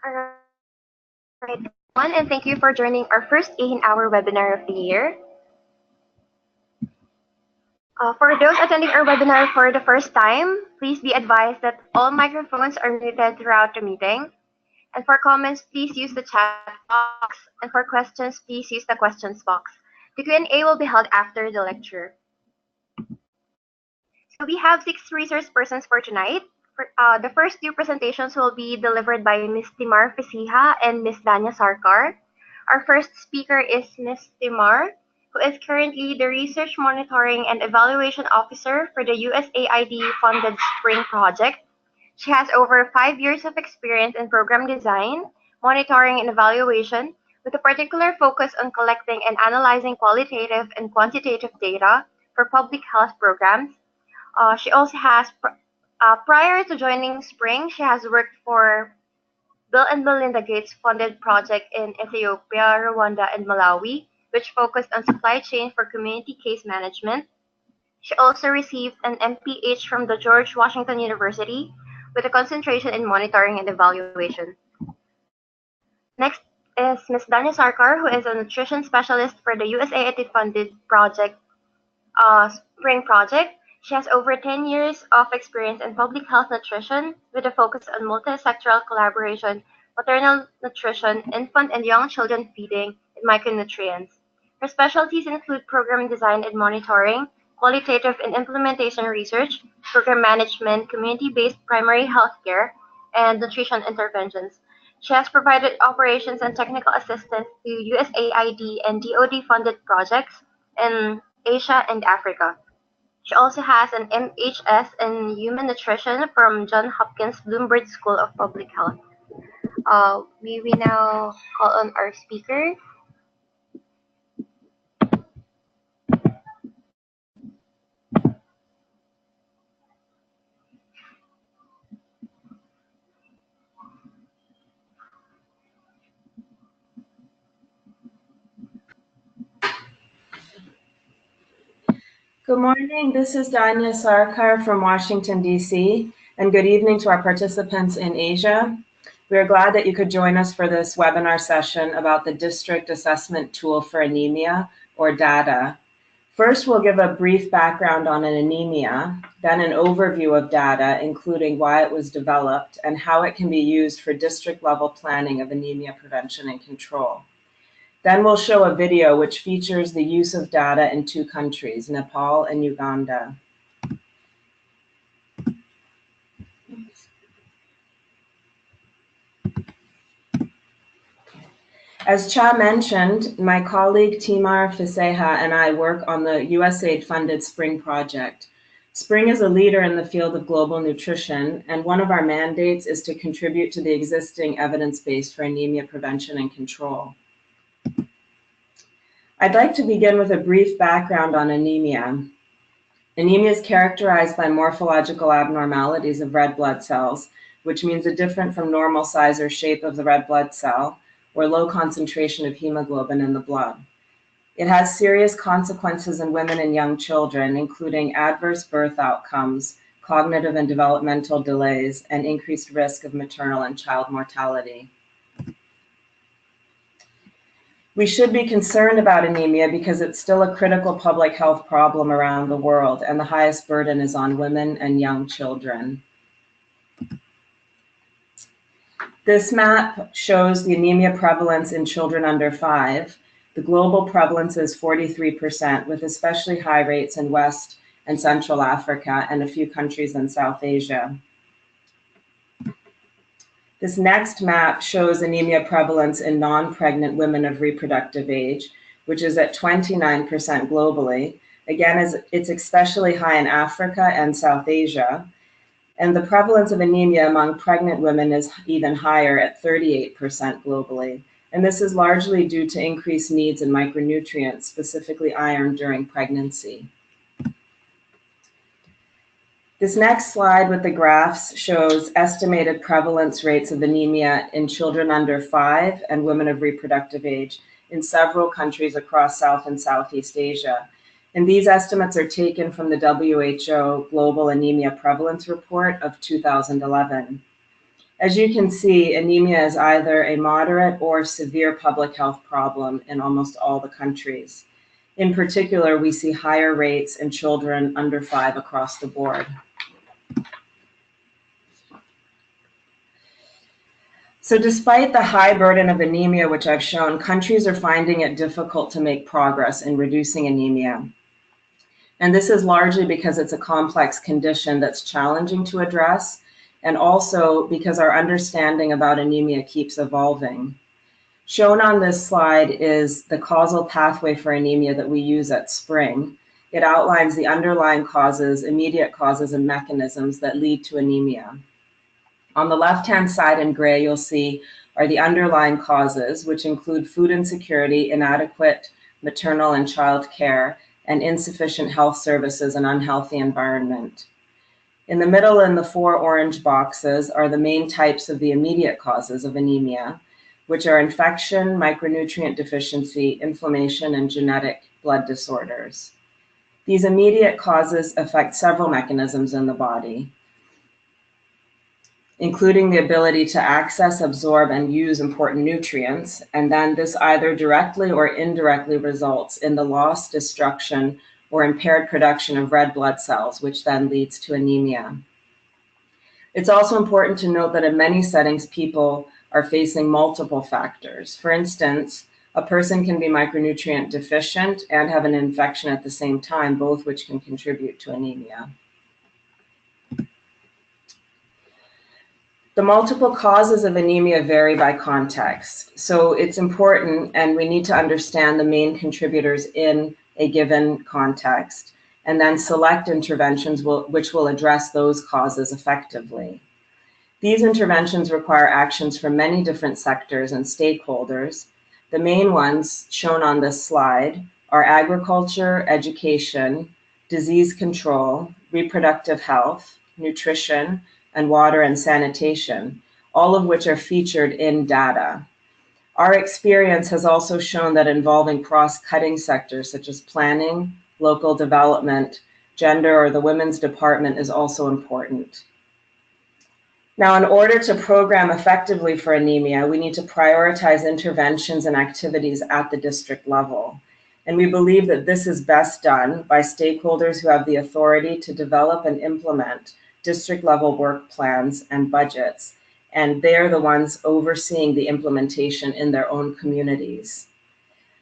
All right, everyone, and thank you for joining our first AeHIN Hour webinar of the year. For those attending our webinar for the first time, please be advised that all microphones are muted throughout the meeting. And for comments, please use the chat box. And for questions, please use the questions box. The Q&A will be held after the lecture. So we have 6 resource persons for tonight. The first 2 presentations will be delivered by Ms. Timar Fisiha and Ms. Danya Sarkar. Our first speaker is Ms. Timar, who is currently the Research Monitoring and Evaluation Officer for the USAID-funded Spring Project. She has over 5 years of experience in program design, monitoring, and evaluation, with a particular focus on collecting and analyzing qualitative and quantitative data for public health programs. She also has, prior to joining Spring, she has worked for Bill and Melinda Gates funded project in Ethiopia, Rwanda, and Malawi, which focused on supply chain for community case management. She also received an MPH from the George Washington University with a concentration in monitoring and evaluation. Next is Ms. Danya Sarkar, who is a nutrition specialist for the USAID funded project, Spring Project. She has over 10 years of experience in public health nutrition with a focus on multi-sectoral collaboration, maternal nutrition, infant and young children feeding, and micronutrients. Her specialties include program design and monitoring, qualitative and implementation research, program management, community-based primary health care, and nutrition interventions. She has provided operations and technical assistance to USAID and DoD-funded projects in Asia and Africa. She also has an MHS in Human Nutrition from Johns Hopkins Bloomberg School of Public Health. We will now call on our speaker. Good morning, this is Danya Sarkar from Washington, D.C., and good evening to our participants in Asia. We are glad that you could join us for this webinar session about the District Assessment Tool for Anemia, or DADA. First, we'll give a brief background on anemia, then an overview of DADA, including why it was developed and how it can be used for district-level planning of anemia prevention and control. Then we'll show a video which features the use of DADA in 2 countries, Nepal and Uganda. As Cha mentioned, my colleague Timar Fiseha and I work on the USAID-funded Spring Project. Spring is a leader in the field of global nutrition, and one of our mandates is to contribute to the existing evidence base for anemia prevention and control. I'd like to begin with a brief background on anemia. Anemia is characterized by morphological abnormalities of red blood cells, which means a different from normal size or shape of the red blood cell, or low concentration of hemoglobin in the blood. It has serious consequences in women and young children, including adverse birth outcomes, cognitive and developmental delays, and increased risk of maternal and child mortality. We should be concerned about anemia because it's still a critical public health problem around the world, and the highest burden is on women and young children. This map shows the anemia prevalence in children under 5. The global prevalence is 43%, with especially high rates in West and Central Africa and a few countries in South Asia. This next map shows anemia prevalence in non-pregnant women of reproductive age, which is at 29% globally. Again, it's especially high in Africa and South Asia. And the prevalence of anemia among pregnant women is even higher at 38% globally. And this is largely due to increased needs in micronutrients, specifically iron, during pregnancy. This next slide with the graphs shows estimated prevalence rates of anemia in children under 5 and women of reproductive age in several countries across South and Southeast Asia. And these estimates are taken from the WHO Global Anemia Prevalence Report of 2011. As you can see, anemia is either a moderate or severe public health problem in almost all the countries. In particular, we see higher rates in children under 5 across the board. So despite the high burden of anemia, which I've shown, countries are finding it difficult to make progress in reducing anemia. And this is largely because it's a complex condition that's challenging to address, and also because our understanding about anemia keeps evolving. Shown on this slide is the causal pathway for anemia that we use at Spring. It outlines the underlying causes, immediate causes, and mechanisms that lead to anemia. On the left-hand side in gray, you'll see are the underlying causes, which include food insecurity, inadequate maternal and child care, and insufficient health services and unhealthy environment. In the middle in the 4 orange boxes are the main types of the immediate causes of anemia, which are infection, micronutrient deficiency, inflammation, and genetic blood disorders. These immediate causes affect several mechanisms in the body, including the ability to access, absorb, and use important nutrients. And then this either directly or indirectly results in the loss, destruction, or impaired production of red blood cells, which then leads to anemia. It's also important to note that in many settings, people are facing multiple factors. For instance, a person can be micronutrient deficient and have an infection at the same time, both which can contribute to anemia. The multiple causes of anemia vary by context. So it's important, and we need to understand the main contributors in a given context, and then select interventions which will address those causes effectively. These interventions require actions from many different sectors and stakeholders. The main ones shown on this slide are agriculture, education, disease control, reproductive health, nutrition, and water and sanitation, all of which are featured in data. Our experience has also shown that involving cross-cutting sectors such as planning, local development, gender, or the women's department is also important. Now, in order to program effectively for anemia, we need to prioritize interventions and activities at the district level. And we believe that this is best done by stakeholders who have the authority to develop and implement district level work plans and budgets, and they're the ones overseeing the implementation in their own communities.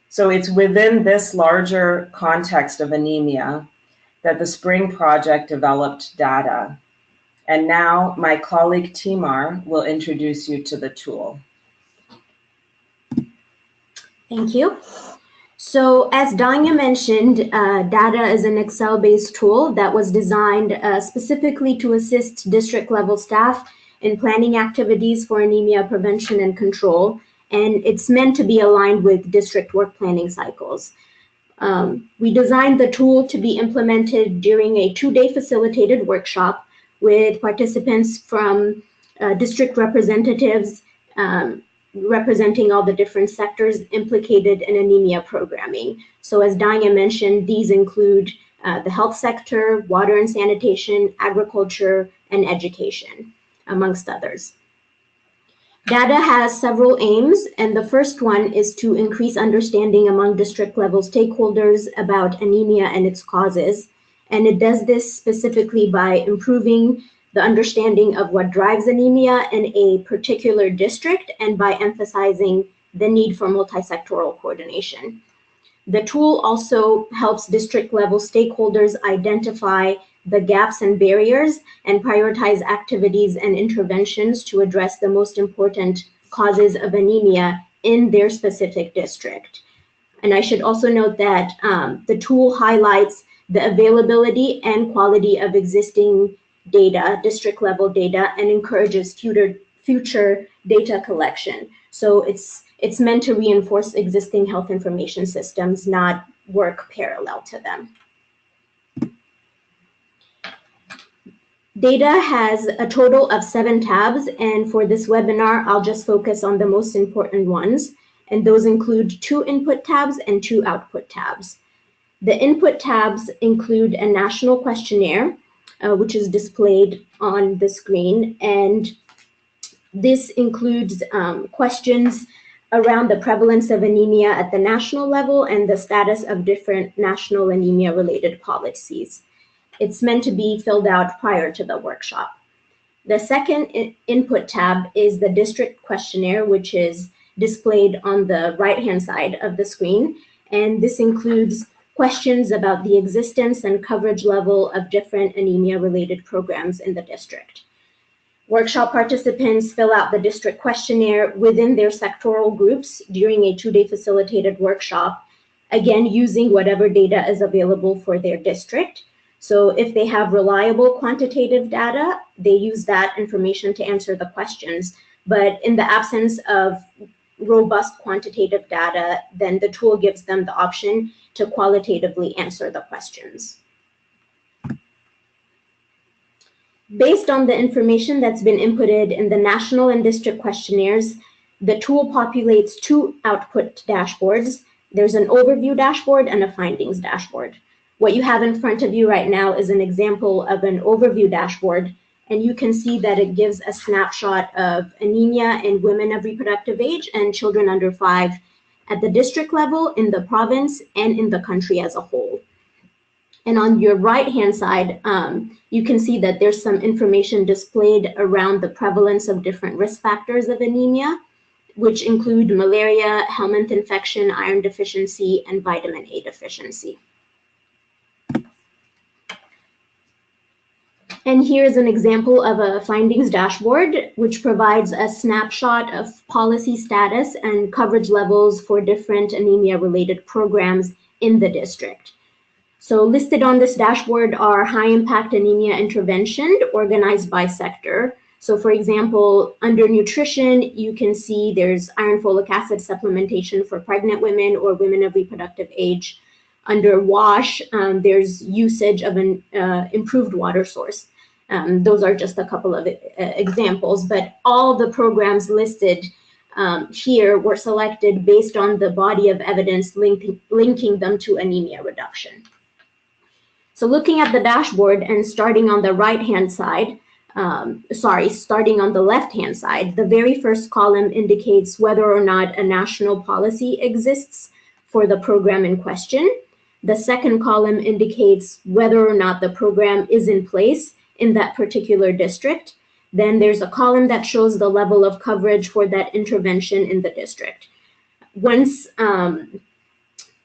So it's within this larger context of anemia that the Spring Project developed data. And now my colleague Marr will introduce you to the tool. Thank you. So as Danya mentioned, data is an Excel-based tool that was designed specifically to assist district-level staff in planning activities for anemia prevention and control, and it's meant to be aligned with district work planning cycles. We designed the tool to be implemented during a 2-day facilitated workshop with participants from district representatives, representing all the different sectors implicated in anemia programming. So as Danya mentioned, these include the health sector, water and sanitation, agriculture, and education, amongst others. Data has several aims, and the first one is to increase understanding among district level stakeholders about anemia and its causes. And it does this specifically by improving the understanding of what drives anemia in a particular district and by emphasizing the need for multi-sectoral coordination. The tool also helps district level stakeholders identify the gaps and barriers and prioritize activities and interventions to address the most important causes of anemia in their specific district. And I should also note that the tool highlights the availability and quality of existing data, district level data, and encourages future data collection. So it's meant to reinforce existing health information systems, not work parallel to them. Data has a total of 7 tabs, and for this webinar, I'll just focus on the most important ones, and those include 2 input tabs and 2 output tabs. The input tabs include a national questionnaire, which is displayed on the screen, and This includes questions around the prevalence of anemia at the national level and the status of different national anemia-related policies. It's meant to be filled out prior to the workshop. The second input tab is the district questionnaire, which is displayed on the right-hand side of the screen. And this includes questions about the existence and coverage level of different anemia-related programs in the district. Workshop participants fill out the district questionnaire within their sectoral groups during a 2-day facilitated workshop, again, using whatever data is available for their district. So if they have reliable quantitative data, they use that information to answer the questions. But in the absence of robust quantitative data, then the tool gives them the option to qualitatively answer the questions. Based on the information that's been inputted in the national and district questionnaires, the tool populates 2 output dashboards. There's an overview dashboard and a findings dashboard. What you have in front of you right now is an example of an overview dashboard, and you can see that it gives a snapshot of anemia in women of reproductive age and children under 5 at the district level, in the province, and in the country as a whole. And on your right-hand side, you can see that there's some information displayed around the prevalence of different risk factors of anemia, which include malaria, helminth infection, iron deficiency, and vitamin A deficiency. And here's an example of a findings dashboard, which provides a snapshot of policy status and coverage levels for different anemia-related programs in the district. So listed on this dashboard are high-impact anemia intervention organized by sector. So for example, under nutrition, you can see there's iron folic acid supplementation for pregnant women or women of reproductive age. Under WASH, there's usage of an improved water source. Those are just a couple of examples, but all the programs listed here were selected based on the body of evidence linking them to anemia reduction. So looking at the dashboard and starting on the right-hand side, starting on the left-hand side, the very first column indicates whether or not a national policy exists for the program in question. The second column indicates whether or not the program is in place in that particular district. Then there's a column that shows the level of coverage for that intervention in the district. Once the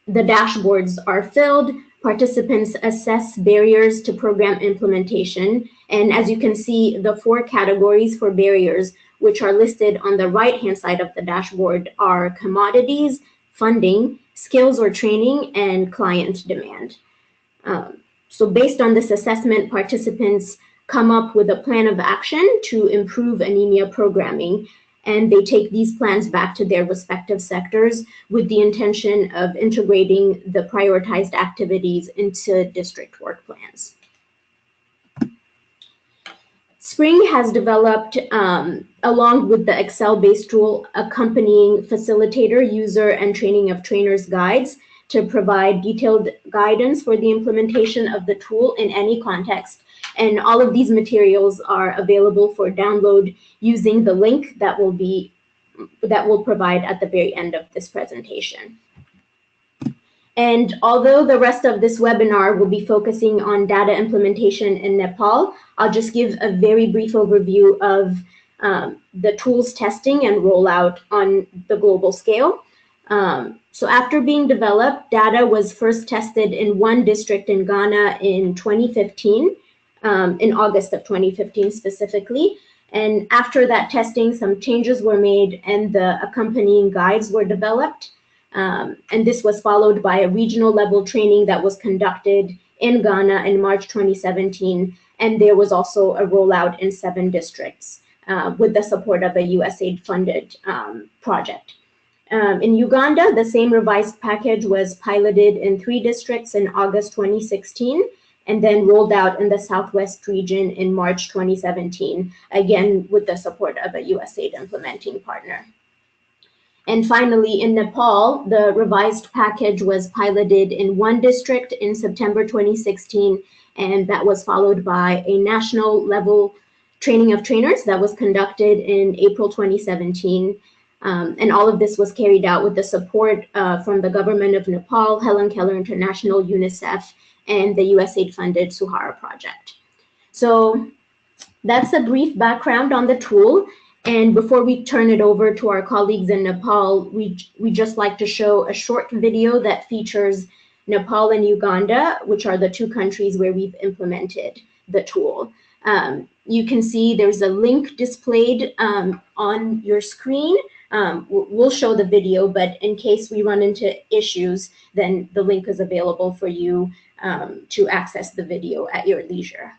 dashboards are filled, participants assess barriers to program implementation. And as you can see, the 4 categories for barriers, which are listed on the right-hand side of the dashboard, are commodities, funding, skills or training, and client demand. So based on this assessment, participants come up with a plan of action to improve anemia programming, and they take these plans back to their respective sectors with the intention of integrating the prioritized activities into district work plans. Spring has developed, along with the Excel-based tool, accompanying facilitator, user, and training of trainers guides to provide detailed guidance for the implementation of the tool in any context. And all of these materials are available for download using the link that will provide at the very end of this presentation. And although the rest of this webinar will be focusing on data implementation in Nepal, I'll just give a very brief overview of the tool's testing and rollout on the global scale. So after being developed, data was first tested in one district in Ghana in 2015, in August of 2015 specifically. And after that testing, some changes were made and the accompanying guides were developed. And this was followed by a regional level training that was conducted in Ghana in March 2017. And there was also a rollout in 7 districts with the support of a USAID funded project. In Uganda, the same revised package was piloted in 3 districts in August 2016 and then rolled out in the Southwest region in March 2017, again with the support of a USAID implementing partner. And finally, in Nepal, the revised package was piloted in 1 district in September 2016, and that was followed by a national level training of trainers that was conducted in April 2017. And all of this was carried out with the support from the government of Nepal, Helen Keller International, UNICEF, and the USAID-funded Suhara project. So that's a brief background on the tool. And before we turn it over to our colleagues in Nepal, we just like to show a short video that features Nepal and Uganda, which are the two countries where we've implemented the tool. You can see there's a link displayed on your screen. We'll show the video, but in case we run into issues, then the link is available for you to access the video at your leisure.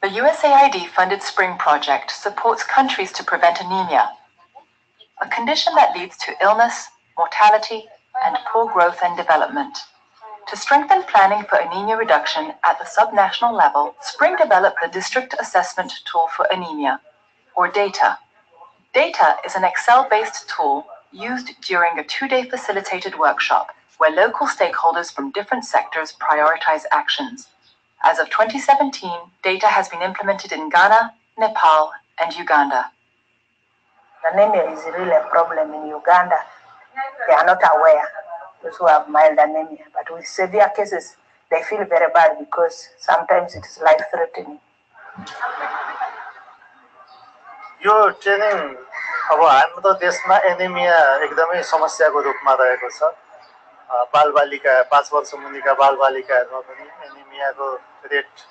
The USAID-funded Spring Project supports countries to prevent anemia, a condition that leads to illness, mortality, and poor growth and development. To strengthen planning for anemia reduction at the subnational level, Spring developed the District Assessment Tool for Anemia, or DATA. DATA is an Excel-based tool used during a 2-day facilitated workshop where local stakeholders from different sectors prioritize actions. As of 2017, DATA has been implemented in Ghana, Nepal, and Uganda. Anemia is really a problem in Uganda. They are not aware, those who have mild anemia. But with severe cases, they feel very bad because sometimes it is life-threatening. Yo training अब हाम्रो देशमा anaemia एकदमै समस्याको रूपमा रहेको छ बालबालिका 5 वर्ष मुनिका बालबालिकाहरुमा पनि एनिमियाको रेट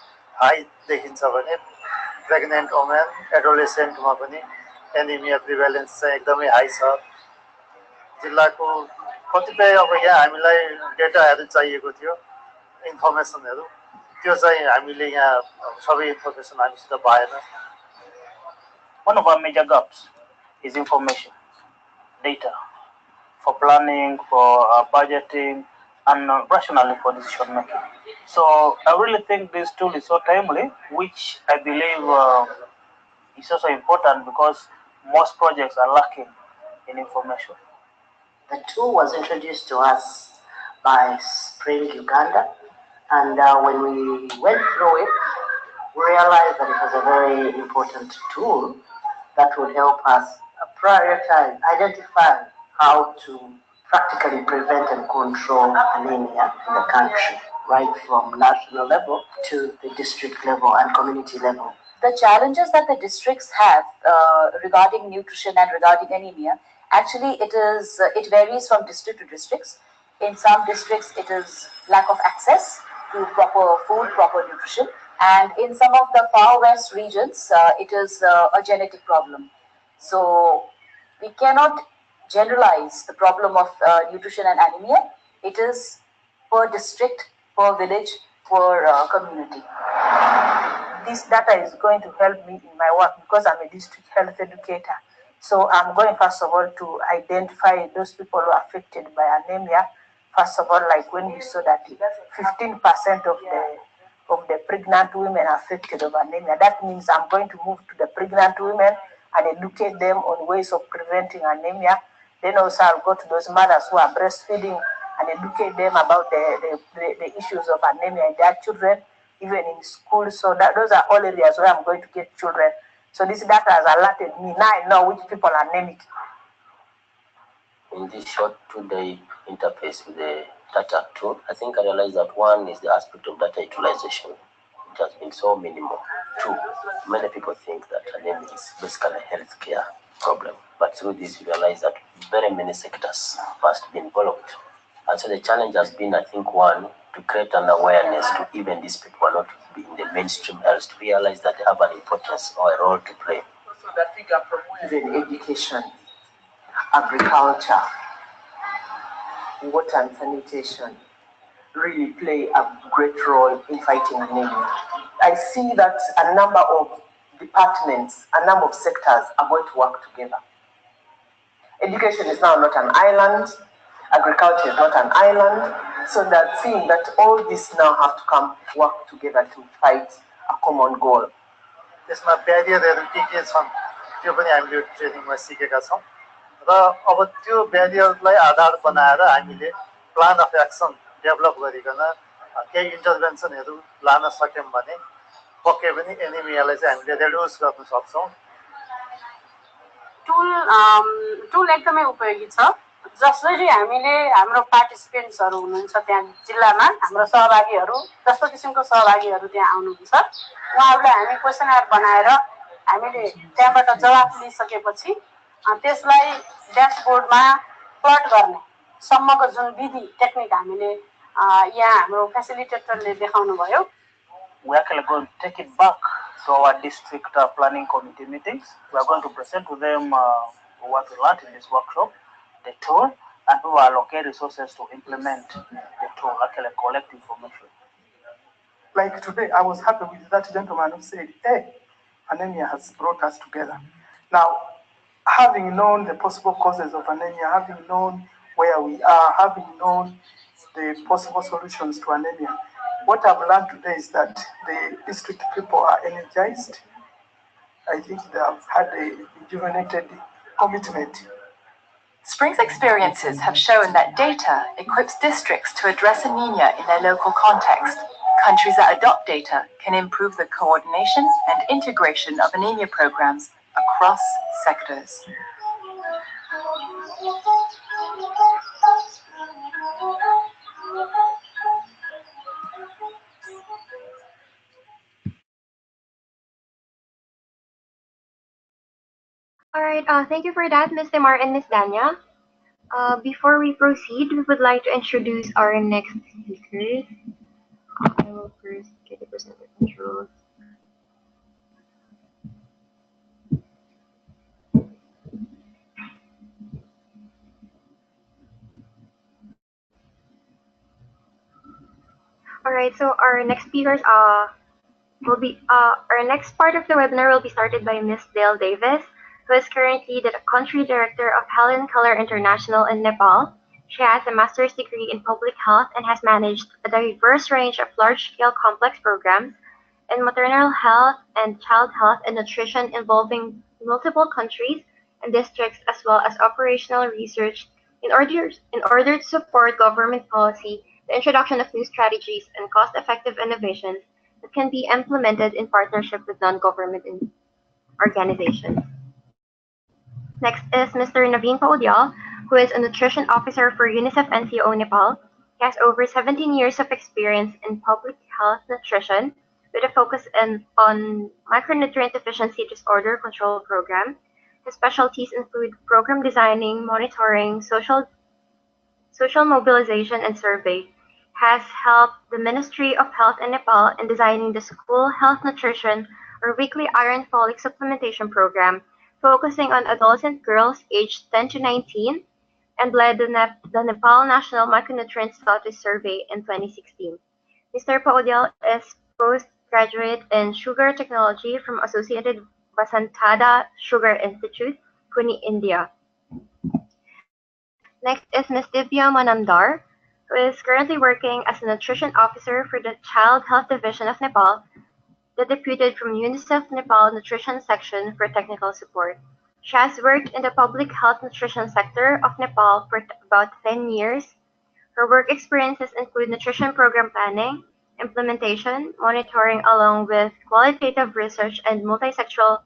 हाई देखिन्छ भने प्रेग्नेन्ट वुमेन एडोलेसेन्टमा पनि एनिमिया प्रिभेलेन्स चाहिँ एकदमै हाई छ जिल्लाको कतिपय अब यहाँ हामीलाई डेटाहरु चाहिएको थियो इन्फर्मेसनहरु त्यो चाहिँ हामीले यहाँ सबै इन्फर्मेसन हामीसित भएन. One of our major gaps is information, data, for planning, for budgeting, and rationally for decision making. So I really think this tool is so timely, which I believe is also important because most projects are lacking in information. The tool was introduced to us by Spring Uganda, and when we went through it, we realized that it was a very important tool that would help us prioritize, identify how to practically prevent and control anemia in the country, right from national level to the district level and community level. The challenges that the districts have regarding nutrition and regarding anemia, actually it varies from district to districts. In some districts it is lack of access to proper food, proper nutrition. And in some of the far west regions, it is a genetic problem. So we cannot generalize the problem of nutrition and anemia. It is per district, per village, per community. This data is going to help me in my work because I'm a district health educator. So I'm going first of all to identify those people who are affected by anemia. First of all, like when we saw that 15% of the pregnant women affected of anemia. That means I'm going to move to the pregnant women and educate them on ways of preventing anemia. Then also I'll go to those mothers who are breastfeeding and educate them about the issues of anemia in their children, even in school. So those are all areas where I'm going to get children. So this data has alerted me. Now I know which people are anemic. In this short 2-day interface with the data tool, I think I realized that one is the aspect of data utilization. It has been so minimal. Two, many people think that anemia is basically a healthcare problem, but through this we realize that very many sectors must be involved. And so the challenge has been, I think, one, to create an awareness to even these people who are not in the mainstream health to realize that they have an importance or a role to play. Even education, agriculture, water and sanitation really play a great role in fighting anemia. I see that a number of departments, a number of sectors are going to work together. Education is now not an island, agriculture is not an island, so that seeing that all this now have to come work together to fight a common goal. त्यसमा ब्यारियरहरु के छन् त्यो पनि हामीले ट्रेनिङमा सिकेका छौं र र अब त्यो ब्यारियरलाई आधार बनाएर हामीले प्लान अफ एक्सन डेभलप गरिकन केही इन्टरभेन्सनहरू लान सक्यौँ भने पक्कै पनि एनिमियालाई चाहिँ हामीले रेड्युस गर्न सक्छौँ। टुल एकदमै उपयोगी छ। जसरी हामीले हाम्रो पार्टिसिपेन्ट्सहरू हुनुहुन्छ त्यहाँ जिल्लामा हाम्रो सहभागीहरू जस्तो किसिमको सहभागीहरू त्यहाँ आउनुहुन्छ उहाँहरूलाई हामी क्वेसनर बनाएर हामीले त्यहाँबाट जवाफ लिइसकेपछि त्यसलाई ड्यासबोर्डमा प्लट गर्ने सम्मको जुन विधि टेक्निक हामीले यहाँ हाम्रो फेसिलिटेटरले देखाउनु भयो। We are actually going to take it back to our district planning committee meetings. We are going to present to them what we learned in this workshop, the tool, and we will allocate resources to implement the tool, actually collect information. Like today, I was happy with that gentleman who said, hey, anemia has brought us together. Now, having known the possible causes of anemia, having known where we are, having known the possible solutions to anemia, what I've learned today is that the district people are energized. I think they have had a rejuvenated commitment. Spring's experiences have shown that data equips districts to address anemia in their local context. Countries that adopt data can improve the coordination and integration of anemia programs across sectors. All right, thank you for that, Ms. Marr and Ms. Danya. Before we proceed, we would like to introduce our next speakers. I will first get the presenter controls. All right, so our next speakers will be our next part of the webinar will be started by Ms. Dale Davis, who is currently the country director of Helen Keller International in Nepal. She has a master's degree in public health and has managed a diverse range of large-scale complex programs in maternal health and child health and nutrition involving multiple countries and districts, as well as operational research in order to support government policy, the introduction of new strategies, and cost-effective innovations that can be implemented in partnership with non-government organizations. Next is Mr. Naveen Poli, who is a nutrition officer for UNICEF NCO Nepal. He has over 17 years of experience in public health nutrition with a focus on micronutrient deficiency disorder control program. His specialties include program designing, monitoring, social mobilization, and survey. Has helped the Ministry of Health in Nepal in designing the School Health Nutrition or Weekly Iron Folic Supplementation Program, focusing on adolescent girls aged 10 to 19, and led the Nepal National Micronutrient Status Survey in 2016. Mr. Paudel is postgraduate in Sugar Technology from Associated Vasantada Sugar Institute, Pune, India. Next is Ms. Divya Manandar, who is currently working as a nutrition officer for the Child Health Division of Nepal, the deputed from UNICEF Nepal Nutrition Section for technical support. She has worked in the public health nutrition sector of Nepal for about 10 years. Her work experiences include nutrition program planning, implementation, monitoring, along with qualitative research and multi-sectoral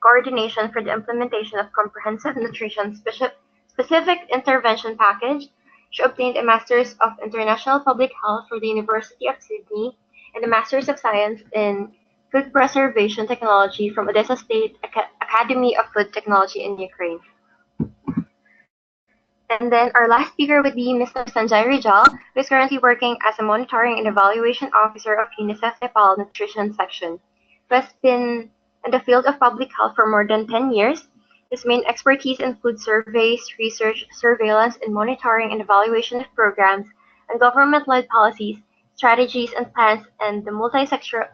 coordination for the implementation of comprehensive nutrition specific intervention package. She obtained a Master's of International Public Health from the University of Sydney and a Master's of Science in Food Preservation Technology from Odessa State Academy of Food Technology in Ukraine. And then our last speaker would be Mr. Sanjaya, who is currently working as a monitoring and evaluation officer of UNICEF Nepal Nutrition Section, who has been in the field of public health for more than 10 years. His main expertise includes surveys, research, surveillance, and monitoring and evaluation of programs and government-led policies, strategies, and plans, and the multi-sector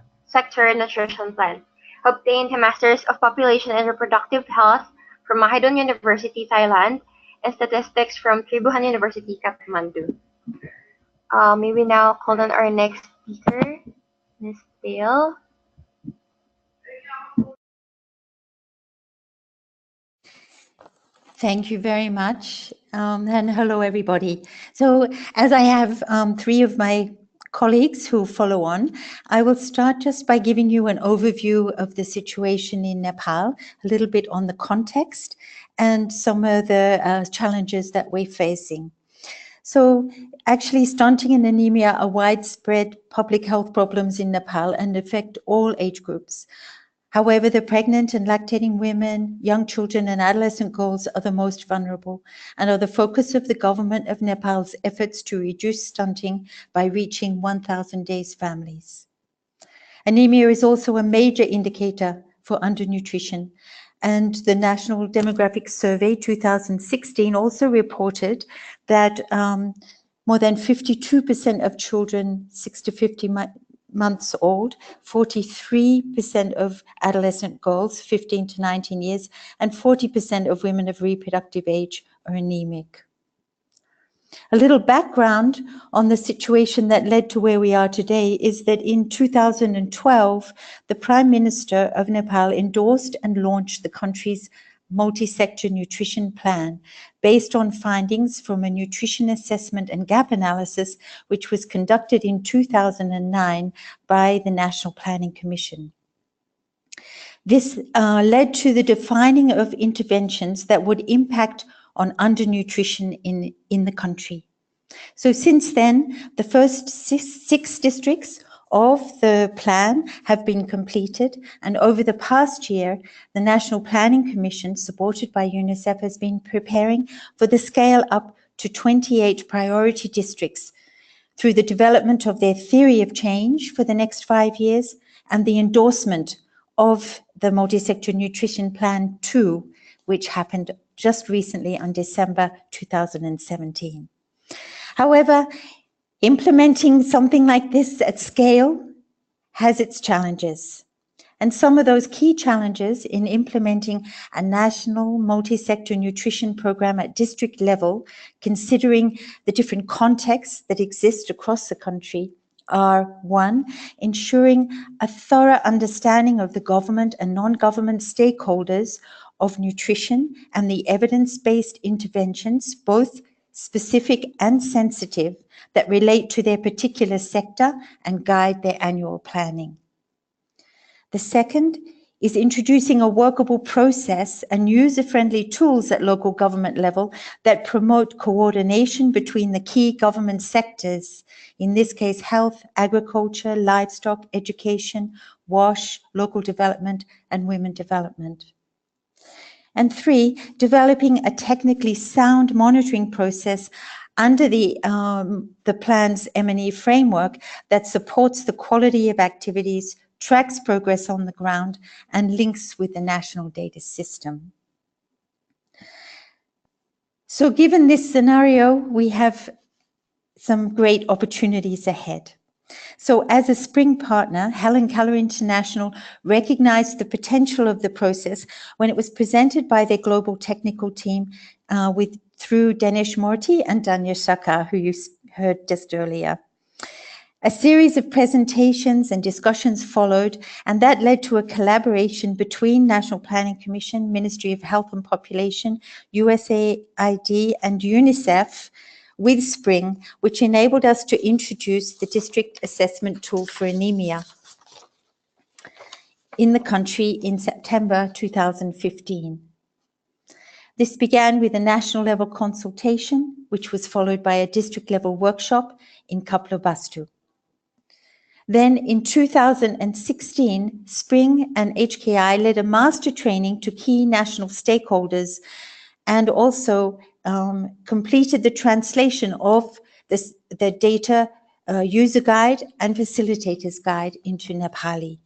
nutrition plan. Obtained a Master's of Population and Reproductive Health from Mahidol University, Thailand, and Statistics from Tribhuvan University, Kathmandu. May we now call on our next speaker, Ms. Dale. Thank you very much, and hello everybody. So as I have three of my colleagues who follow on, I will start just by giving you an overview of the situation in Nepal, a little bit on the context and some of the challenges that we're facing. So actually stunting and anemia are widespread public health problems in Nepal and affect all age groups. However, the pregnant and lactating women, young children and adolescent girls are the most vulnerable and are the focus of the government of Nepal's efforts to reduce stunting by reaching 1,000 days families. Anemia is also a major indicator for undernutrition, and the National Demographic Survey 2016 also reported that more than 52% of children 6 to 50 months old, 43% of adolescent girls 15 to 19 years, and 40% of women of reproductive age are anemic. A little background on the situation that led to where we are today is that in 2012, the Prime Minister of Nepal endorsed and launched the country's multi-sector nutrition plan based on findings from a nutrition assessment and gap analysis which was conducted in 2009 by the National Planning Commission. This led to the defining of interventions that would impact on undernutrition in the country. So since then, the first six districts of the plan have been completed, and over the past year, the National Planning Commission, supported by UNICEF, has been preparing for the scale up to 28 priority districts through the development of their theory of change for the next 5 years and the endorsement of the Multi-Sector Nutrition Plan 2, which happened just recently on December 2017. However, implementing something like this at scale has its challenges. And some of those key challenges in implementing a national multi-sector nutrition program at district level, considering the different contexts that exist across the country, are: one, ensuring a thorough understanding of the government and non-government stakeholders of nutrition and the evidence-based interventions, both specific and sensitive, that relate to their particular sector and guide their annual planning. The second is introducing a workable process and user-friendly tools at local government level that promote coordination between the key government sectors, in this case health, agriculture, livestock, education, WASH, local development, and women development. And three, developing a technically sound monitoring process under the plan's M&E framework that supports the quality of activities, tracks progress on the ground, and links with the national data system. So given this scenario, we have some great opportunities ahead. So as a Spring partner, Helen Keller International recognized the potential of the process when it was presented by their global technical team through Dinesh Murthy and Danya Sarkar, who you heard just earlier. A series of presentations and discussions followed, and that led to a collaboration between National Planning Commission, Ministry of Health and Population, USAID, and UNICEF with Spring, which enabled us to introduce the district assessment tool for anemia in the country in September 2015. This began with a national level consultation, which was followed by a district level workshop in Kaplobastu. Then in 2016, Spring and HKI led a master training to key national stakeholders and also completed the translation of the data user guide and facilitators guide into Nepali.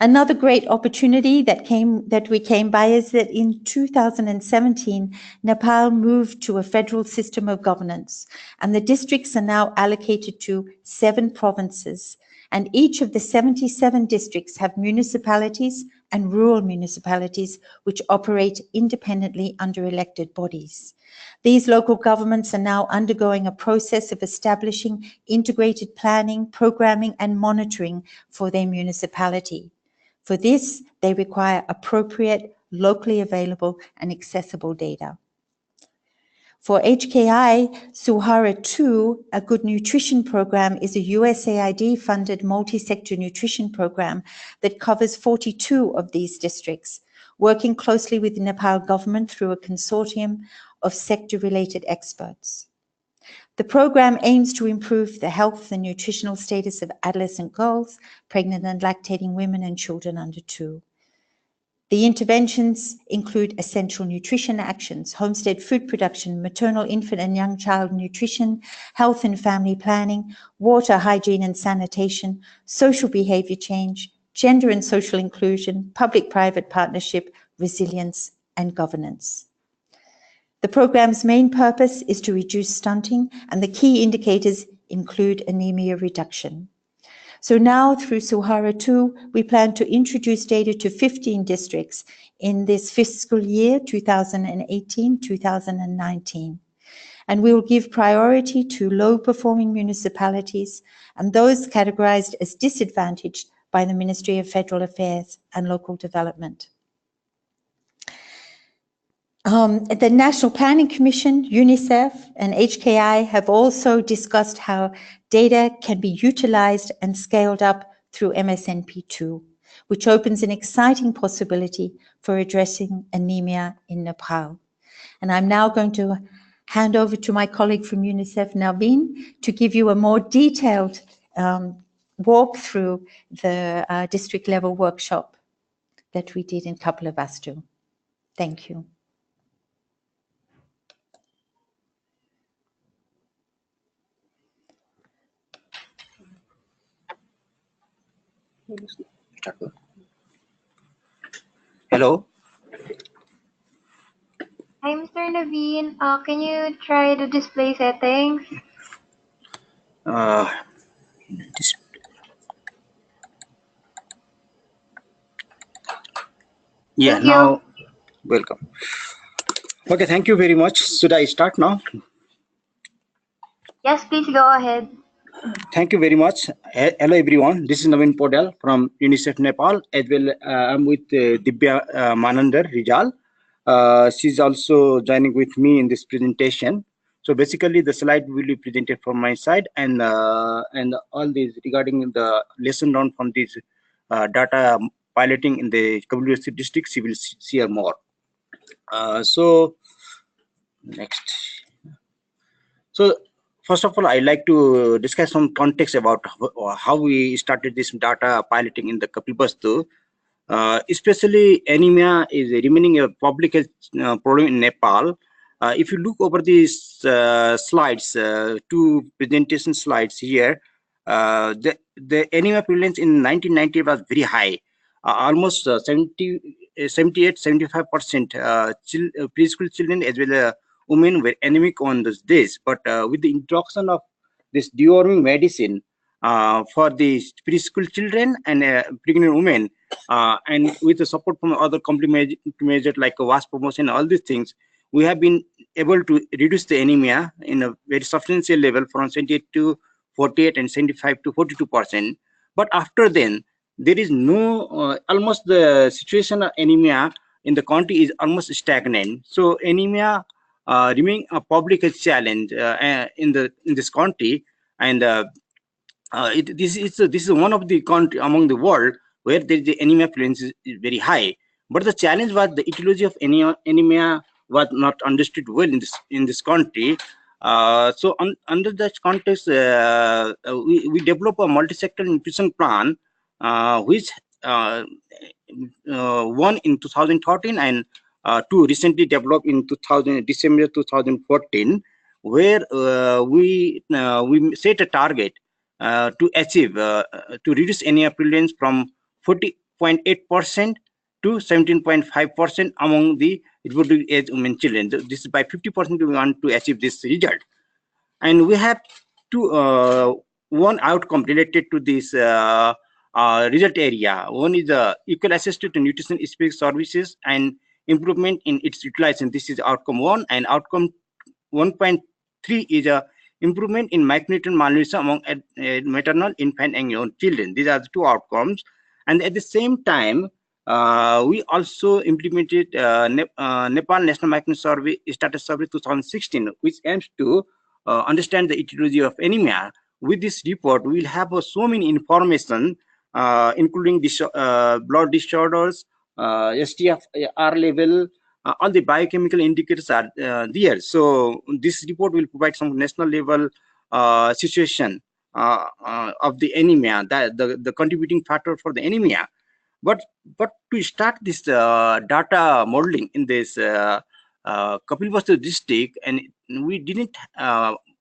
Another great opportunity that we came by is that in 2017, Nepal moved to a federal system of governance, and the districts are now allocated to 7 provinces, and each of the 77 districts have municipalities and rural municipalities which operate independently under elected bodies. These local governments are now undergoing a process of establishing integrated planning, programming, and monitoring for their municipality. For this, they require appropriate locally available and accessible data. For HKI, Suhara 2, a good nutrition program, is a USAID-funded multi-sector nutrition program that covers 42 of these districts, working closely with the Nepal government through a consortium of sector-related experts. The program aims to improve the health and nutritional status of adolescent girls, pregnant and lactating women, and children under 2. The interventions include essential nutrition actions, homestead food production, maternal, infant and young child nutrition, health and family planning, water, hygiene and sanitation, social behavior change, gender and social inclusion, public-private partnership, resilience and governance. The program's main purpose is to reduce stunting, and the key indicators include anemia reduction. So now, through Suhara 2, we plan to introduce data to 15 districts in this fiscal year, 2018-2019. And we will give priority to low-performing municipalities and those categorized as disadvantaged by the Ministry of Federal Affairs and Local Development. The National Planning Commission, UNICEF, and HKI have also discussed how data can be utilized and scaled up through MSNP2, which opens an exciting possibility for addressing anemia in Nepal. And I'm now going to hand over to my colleague from UNICEF, Naveen, to give you a more detailed walk through the district level workshop that we did in Kapilavastu. Thank you. Hello. Hi, Mr. Naveen. Can you try the display settings? Yeah, Thank you. now, welcome. Okay, thank you very much. Should I start now? Yes, please go ahead. Thank you very much. Hello, everyone. This is Naveen Poli from UNICEF Nepal. As well, I'm with Divya Manandar Rijal. She's also joining with me in this presentation. So basically, the slide will be presented from my side, and all these regarding the lesson learned from this data piloting in the WSC districts, you will see more. So next. So first of all, I'd like to discuss some context about how we started this data piloting in the Kapilavastu. Especially anemia is remaining a public health problem in Nepal. If you look over these slides, two presentation slides here, the anemia prevalence in 1990 was very high, almost 78-75% preschool children as well as women were anemic on those days. But with the introduction of this deworming medicine for the preschool children and pregnant women, and with the support from other complementary measures like wash promotion, all these things, we have been able to reduce the anemia in a very substantial level from 78 to 48 and 75 to 42%. But after then, there is no, almost the situation of anemia in the country is almost stagnant. So anemia remain a public health challenge in this country, and this is one of the country among the world where the anemia prevalence is very high. But the challenge was the etiology of anemia was not understood well in this country. So under that context, we developed a multi-sector nutrition plan, which one in 2013 and two recently developed in December 2014, where we set a target to achieve to reduce anemia prevalence from 40.8% to 17.5% among the reproductive age women children. This is by 50% we want to achieve this result. And we have one outcome related to this result area. One is equal access to nutrition specific services and improvement in its utilization. This is outcome 1, and outcome 1.3 is a improvement in micronutrient malnutrition among maternal, infant, and young children. These are the two outcomes. And at the same time, we also implemented Nepal National Micro Survey Status Survey 2016, which aims to understand the etiology of anemia. With this report, we will have so many information, including blood disorders, STFR level, all the biochemical indicators are there. So this report will provide some national level situation of the anemia, the contributing factor for the anemia. But to start this data modeling in this Kapilvastu district, and we didn't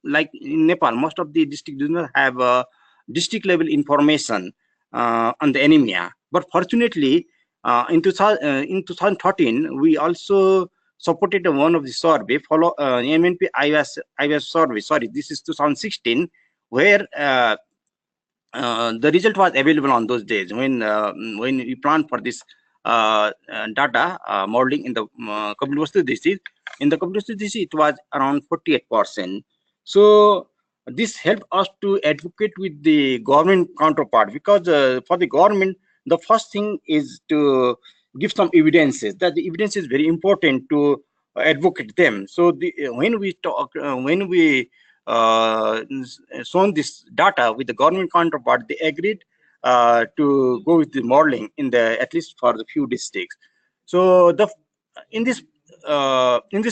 like in Nepal, most of the district do not have district level information on the anemia. But fortunately, in 2013, we also supported one of the survey, MNP IVAS survey. Sorry, this is 2016, where the result was available on those days when we planned for this data modeling in the Kapilvastu district. In the Kapilvastu district, it was around 48%. So this helped us to advocate with the government counterpart, because for the government, the first thing is to give some evidences. That the evidence is very important to advocate them. So when we talk, when we shown this data with the government counterpart, they agreed to go with the modeling in the, at least for the few districts. So in this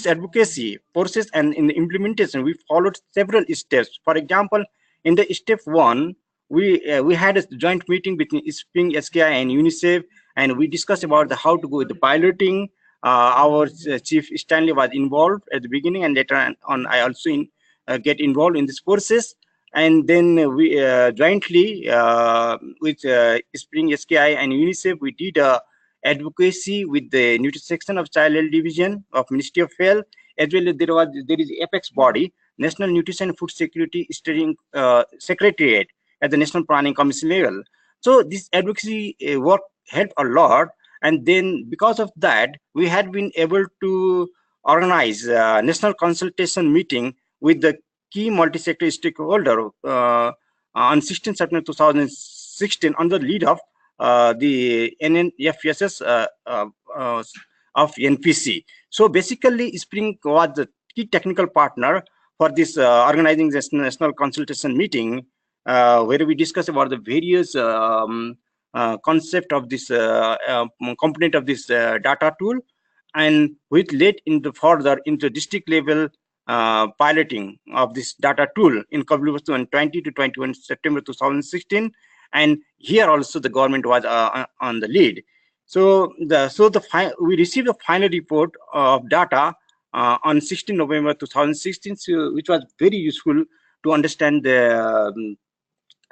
advocacy process and in the implementation, we followed several steps. For example, in the step 1, we had a joint meeting between SPING, SKI, and UNICEF, and we discussed about how to go with the piloting. Our chief Stanley was involved at the beginning, and later on I also get involved in this process. And then we jointly with SPRING, SKI, and UNICEF, we did advocacy with the nutrition section of Child Health Division of Ministry of Health, as well as there is apex body, National Nutrition and Food Security Steering Secretariat at the National Planning Commission level. So this advocacy work helped a lot, and then because of that, we had been able to organize a national consultation meeting with the key multi-sector stakeholder on 16 September 2016 under the lead of the NNFSS of NPC. So basically, Spring was the key technical partner for this organizing this national consultation meeting, where we discussed about the various concept of this component of this data tool, and which led into further into district level piloting of this data tool in Kapilvastu on 20 to 21 September 2016, and here also the government was on the lead. So we received the final report of data on 16 November 2016, so, which was very useful to understand the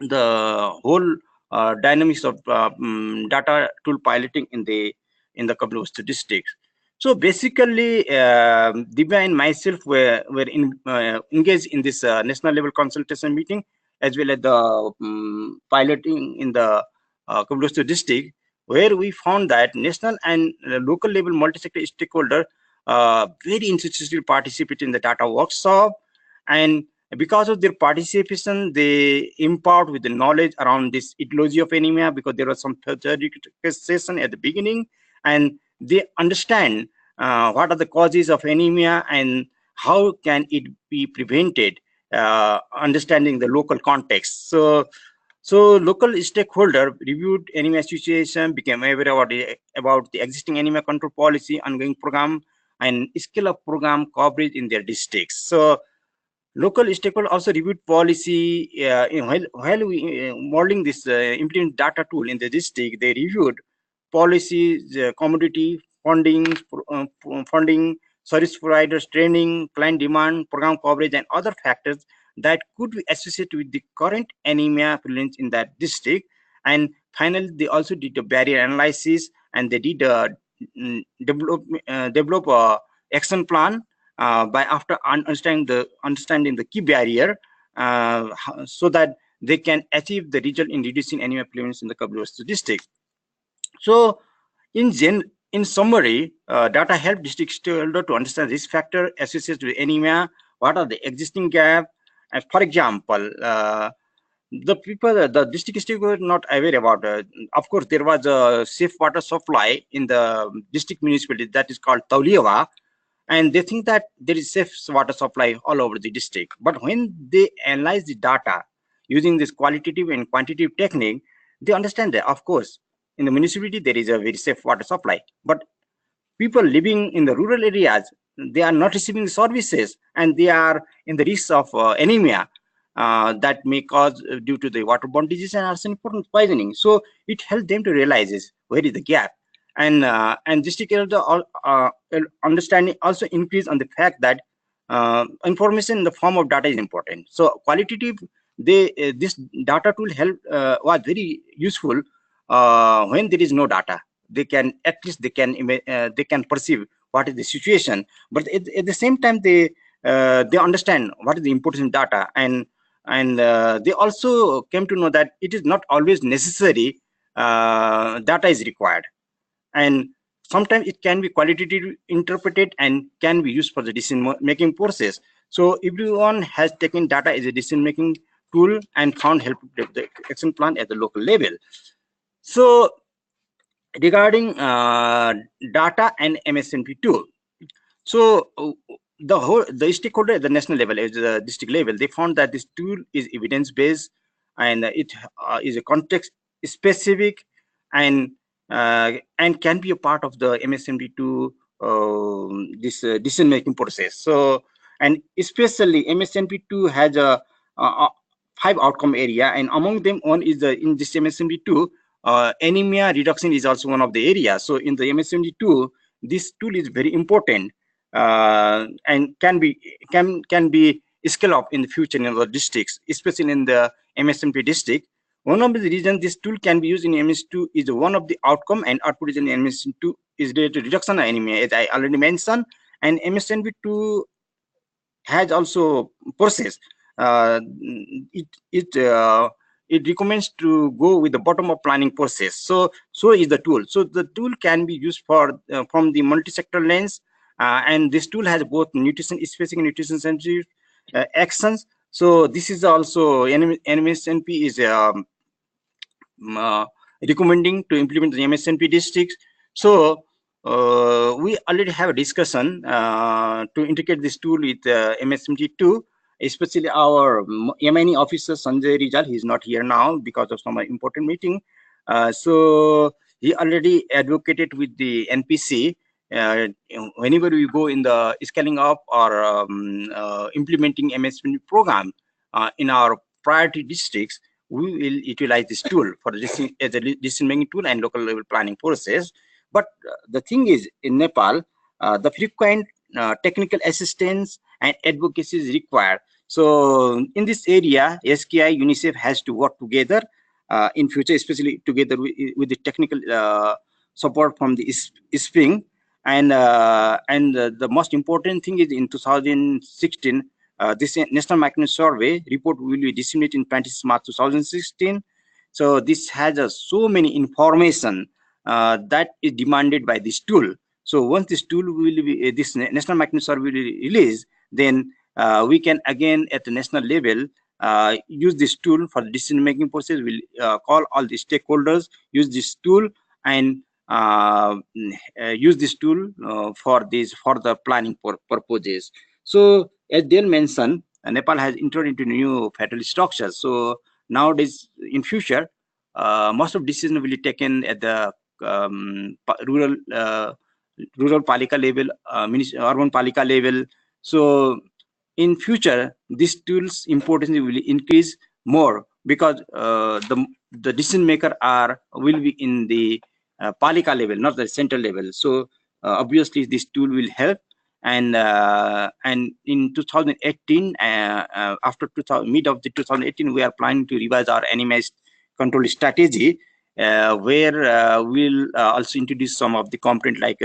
whole dynamics of data tool piloting in the Kapilvastu district. So basically, Divya and myself were engaged in this national level consultation meeting, as well as the piloting in the Kapilvastu district, where we found that national and local level multi-sector stakeholder very enthusiastically participate in the data workshop, and because of their participation, they empowered with the knowledge around this etiology of anemia, because there was some theoretical session at the beginning, and they understand what are the causes of anemia and how can it be prevented, understanding the local context. So local stakeholder reviewed anemia situation, became aware about the existing anemia control policy, ongoing program, and scale of program coverage in their districts. So local stakeholders also reviewed policy while we modeling this implement data tool in the district. They reviewed policies, commodity funding, service providers training, client demand, program coverage, and other factors that could be associated with the current anemia prevalence in that district. And finally, they also did a barrier analysis, and they did develop a action plan by after understanding the key barrier, so that they can achieve the result in reducing anemia prevalence in the Kapilvastu district. So in summary, data help district stakeholder to understand risk factor associated with anemia, what are the existing gaps, and for example, the people, the district were not aware about. Of course, there was a safe water supply in the district municipality that is called Tauliava, and they think that there is safe water supply all over the district. But when they analyze the data using this qualitative and quantitative technique, they understand that, of course, in the municipality there is a very safe water supply, but people living in the rural areas, they are not receiving the services, and they are in the risk of anemia that may cause due to the waterborne disease and arsenic poisoning. So it helps them to realize is where is the gap, and district understanding also increase on the fact that information in the form of data is important. So qualitative, this data tool help was very useful when there is no data. They can at least they can perceive what is the situation, but at the same time they understand what is the important data, and they also came to know that it is not always necessary data is required, and sometimes it can be qualitatively interpreted and can be used for the decision making process. So everyone has taken data as a decision making tool and found help to the action plan at the local level. So regarding data and MSNP tool, so the stakeholder at the national level, at the district level, they found that this tool is evidence based, and it is a context specific, and can be a part of the MSNP2 this decision making process. So, and especially MSNP2 has a 5 outcome area, and among them one is the in this MSNP2 anemia reduction is also one of the areas. So in the MSNP2 this tool is very important and can be scale up in the future in other districts, especially in the MSNP district. One of the reasons this tool can be used in MS2 is one of the outcome and output is in MS2 is related to reduction of anemia, as I already mentioned, and MSNP2 has also process. It recommends to go with the bottom-up planning process. So is the tool. So the tool can be used for from the multi-sector lens, and this tool has both nutrition specific and nutrition sensitive actions. So this is also MSNP is recommending to implement the MSNP districts. So we already have a discussion to integrate this tool with MSNP2, especially our MNE officer Sanjaya Rizal. He is not here now because of some important meeting. So he already advocated with the NPC. Whenever we go in the scaling up or implementing MSNP program in our priority districts, we will utilize this tool for as a decision-making tool and local level planning process. But the thing is, in Nepal, the frequent technical assistance and advocacy is required. So in this area, SKI, UNICEF has to work together in future, especially together with the technical support from the SPING. And the most important thing is in 2016, this National Micronutrient Survey report will be disseminated in 26 March 2016. So this has so many information that is demanded by this tool. So once this tool will be this National Micronutrient Survey will be released, then we can again at the national level use this tool for the decision making process. We'll call all the stakeholders, use this tool, and use this tool for the planning purposes. So as Dale mentioned, Nepal has entered into new federal structures. So nowadays, in future, most of decisions will be taken at the rural palika level, urban palika level. So in future, these tools importance will increase more because the decision maker will be in the palika level, not the central level. So obviously this tool will help. And in 2018, after mid of the 2018, we are planning to revise our anemia control strategy, where we'll also introduce some of the component like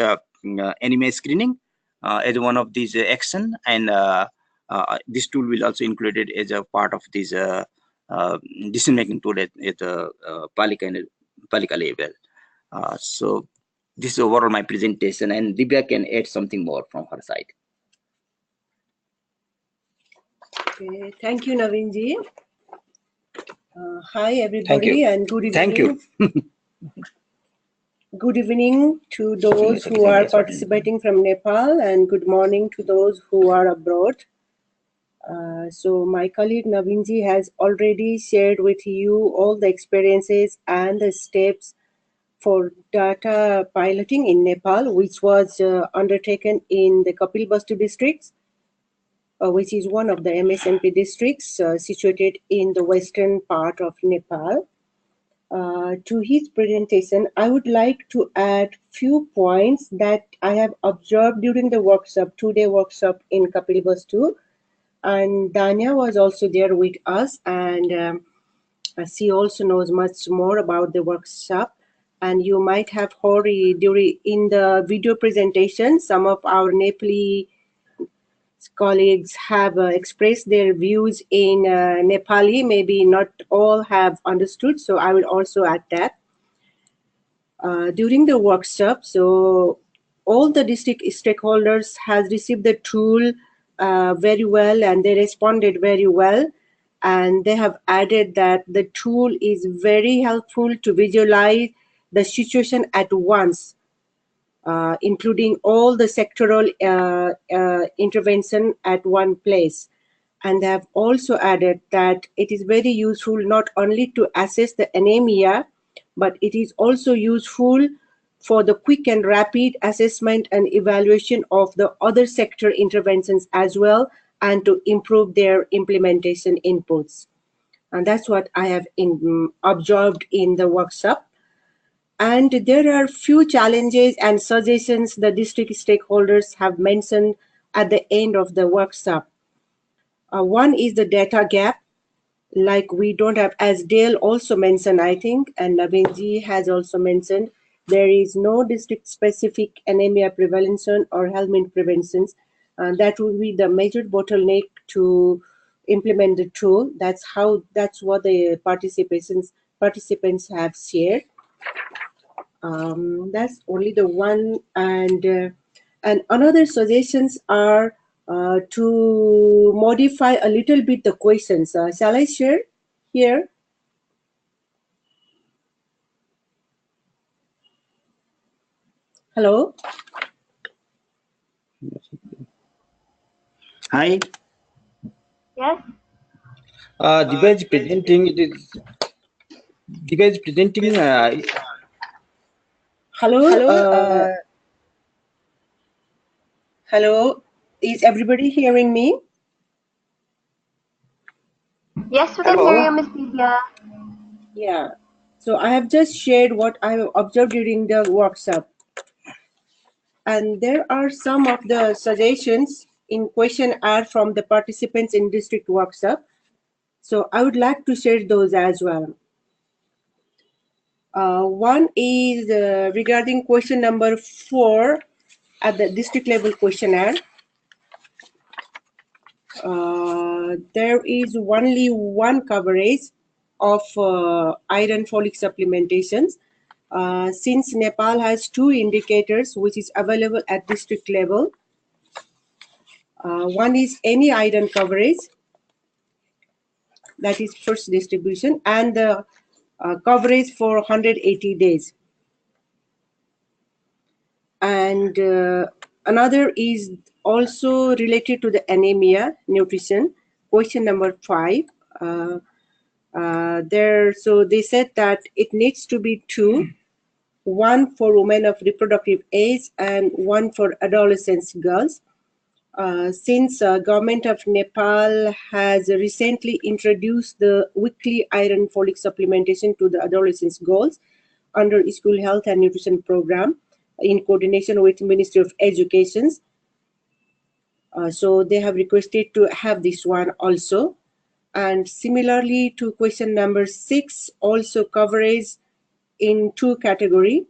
anemia screening as one of these action, and this tool will also included as a part of this decision making tool at the palika level. So this is overall my presentation, and Divya can add something more from her side. Okay, thank you, Naveen ji. Hi everybody and good evening. Thank you. Good evening to those who are participating from Nepal and good morning to those who are abroad. So my colleague Naveenji has already shared with you all the experiences and the steps for data piloting in Nepal, which was undertaken in the Kapilvastu districts, which is one of the M SNP districts situated in the western part of Nepal. To his presentation, I would like to add few points that I have observed during the workshop, two-day workshop in Kapilvastu. And Danya was also there with us, and she also knows much more about the workshop. And you might have heard in the video presentation, some of our Nepali colleagues have expressed their views in Nepali. Maybe not all have understood, so I will also add that. During the workshop, so all the district stakeholders has received the tool very well, and they responded very well, and they have added that the tool is very helpful to visualize the situation at once, including all the sectoral intervention at one place. And they have also added that it is very useful not only to assess the anemia, but it is also useful for the quick and rapid assessment and evaluation of the other sector interventions as well, and to improve their implementation inputs. And that's what I have observed in the workshop. And there are few challenges and suggestions the district stakeholders have mentioned at the end of the workshop. One is the data gap, like we don't have, as Dale also mentioned, I think, and Naveenji has also mentioned, there is no district-specific anemia prevention or helminth preventions. That would be the major bottleneck to implement the tool. That's what the participants have shared. That's only the one, and another suggestions are to modify a little bit the questions. Shall I share here? Hello? Hi. Yes. Diva is presenting. Diva is presenting. Hello. Hello. Is everybody hearing me? Yes, we can hear you, Ms. Divya. Yeah. So I have just shared what I have observed during the workshop. And there are some of the suggestions in questionnaire from the participants in district workshop. So I would like to share those as well. One is regarding question number 4 at the district level questionnaire. There is only one coverage of iron folic supplementations. Since Nepal has 2 indicators which is available at district level. One is any iron coverage, that is first distribution, and the coverage for 180 days. And another is also related to the anemia nutrition, question number 5. So they said that it needs to be 2, one for women of reproductive age and one for adolescent girls. Since government of Nepal has recently introduced the weekly iron folic supplementation to the adolescents girls under school health and nutrition program in coordination with Ministry of Education. So they have requested to have this one also. And similarly to question number 6, also coverage in 2 category,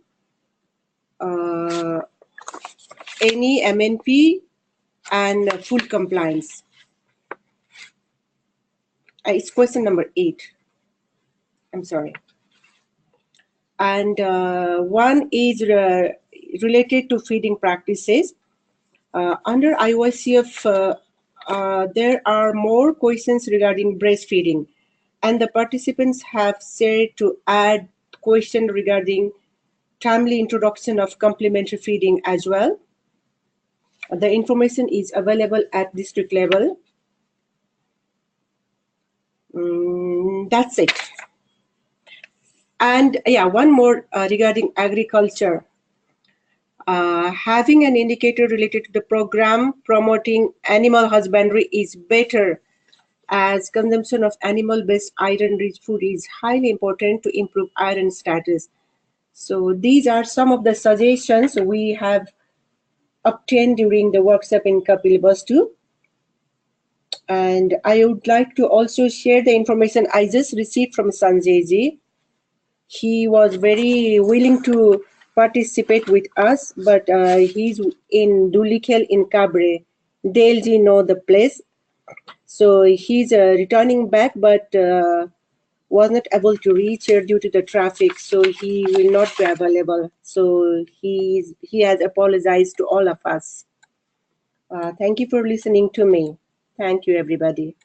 any MNP and full compliance. It's question number 8. I'm sorry. And one is related to feeding practices. Under IYCF, there are more questions regarding breastfeeding. and the participants have said to add question regarding timely introduction of complementary feeding as well. The information is available at district level. That's it. And yeah, one more regarding agriculture. Having an indicator related to the program promoting animal husbandry is better, as consumption of animal-based iron-rich food is highly important to improve iron status. So these are some of the suggestions we have obtained during the workshop in Kapilavastu. And I would like to also share the information I just received from Sanjay ji. He was very willing to participate with us, but he's in Dulikhel in Kabre. Dale ji know the place. So he's returning back, but was not able to reach here due to the traffic, so he will not be available. So he has apologized to all of us. Thank you for listening to me. Thank you, everybody.